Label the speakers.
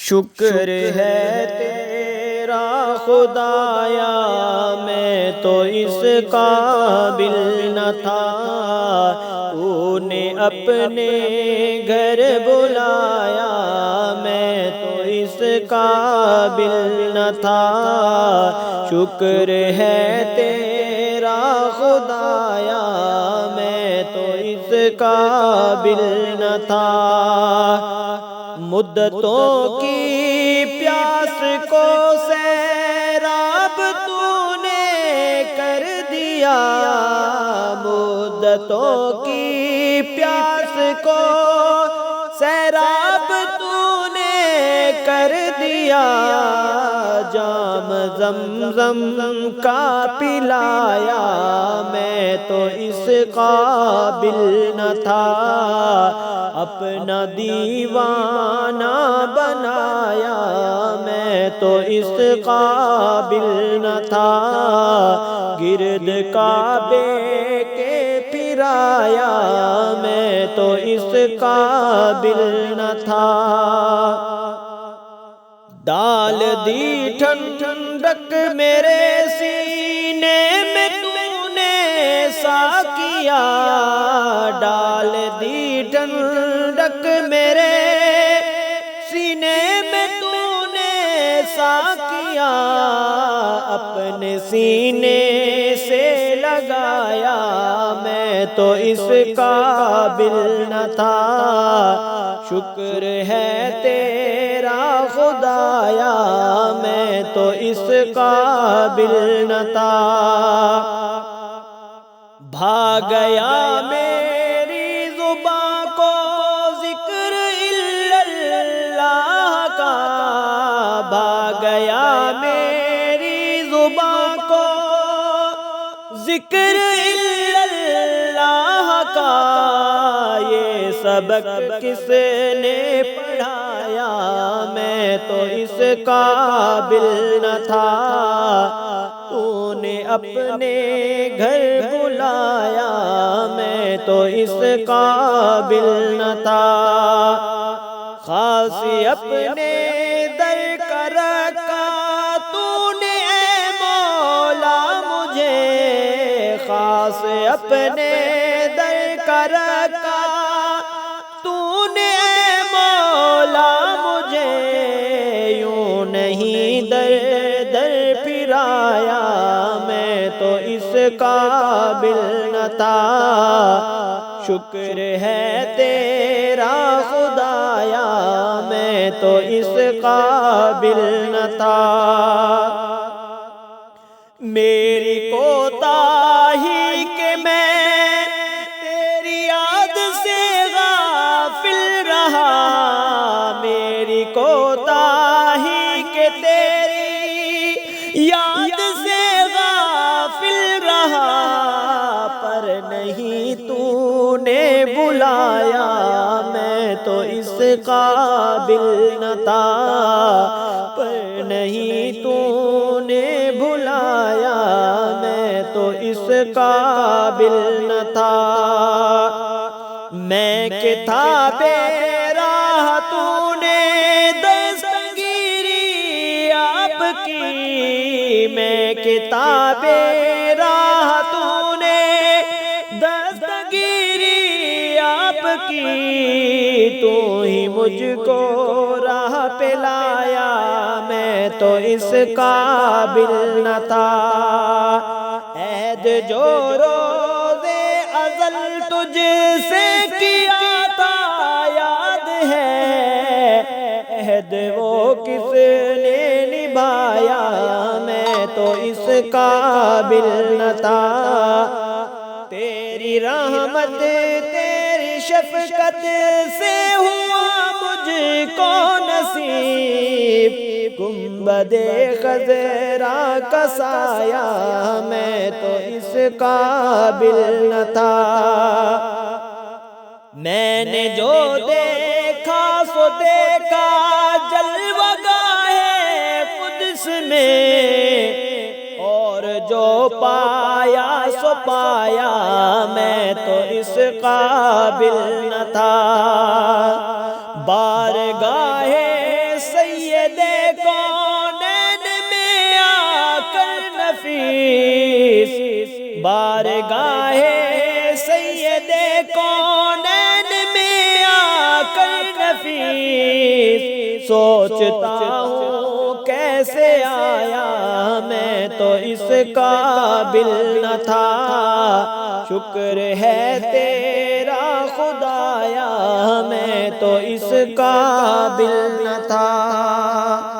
Speaker 1: شکر ہے تیرا خدایا، میں تو اس قابل نہ تھا، تو نے اپنے گھر بلایا، میں تو اس قابل نہ تھا۔ شکر ہے تیرا خدایا، میں تو اس قابل نہ تھا۔ مدتوں کی پیاس کو سیراب تو نے کر دیا، مدتوں کی پیاس کو سیراب تو نے کر دیا، جام زمزم کا پلایا، میں تو اس قابل نہ تھا، اپنا دیوانہ بنایا، میں تو اس قابل نہ تھا، گرد کعبے کے پھرایا، میں تو اس قابل نہ تھا۔ ڈال دی ٹھنڈک میرے سینے میں تو نے ساقیا، ڈال دی ٹھنڈک میرے سینے میں تو نے ساقیا، اپنے سینے سے لگایا، میں تو اس قابل نہ تھا۔ شکر ہے تیرا خدایا، میں تو اس قابل نہ تھا۔ بھاگ گیا میری زباں کو ذکر الا اللہ کا، بھاگ گیا میری زباں کو ذکر الا اللہ کا، یہ سبق کس نے پڑھایا، میں تو اس قابل نہ تھا، تو نے اپنے گھر بلایا، میں تو اس قابل نہ تھا۔ خاص اپنے در کا رکھا تو نے اے مولا مجھے، خاص اپنے در کا رکھا تو نے اے مولا مجھے، یوں نہیں در در پھرایا، میں تو اس قابل نہ تھا۔ شکر ہے تیرا خدایا، میں تو اس قابل نہ تھا۔ میری کوتاہی کہ میں تیری یاد سے غافل رہا، میری کوتاہی کہ تیری یاد سے غافل رہا، پر نہیں تو نے بلایا، میں تو اس قابل نہ تھا، پر نہیں تو نے بلایا، میں تو اس قابل نہ تھا۔ میں کہ تھا بے راہ تو نے دستگیری آپ کی، میں کہ تھا بے راہ تو نے دستگیری آپ کی، تو ہی مجھ کو راہ پہ لایا، میں تو اس قابل نہ تھا۔ عہد جو روزے ازل تجھ سے کیا تھا یاد ہے، عہد وہ کس نے نبھایا، میں تو اس قابل نہ تھا۔ تیری رحمت تیری شفقت سے ہوا مجھ کو نصیب، گنبد خضرا کا سایہ، میں تو اس قابل نہ تھا۔ میں نے جو دیکھا سو دیکھا جلوہ گاہ قدس میں، اور جو پایا سو پایا، میں تو اس قابل نہ تھا۔ بارگاہ سید بارگاہ سید کونین میں آ کر نفیس سوچتا ہوں کیسے آیا میں تو اس قابل نہ تھا، شکر ہے تیرا خدایا میں تو اس قابل نہ تھا۔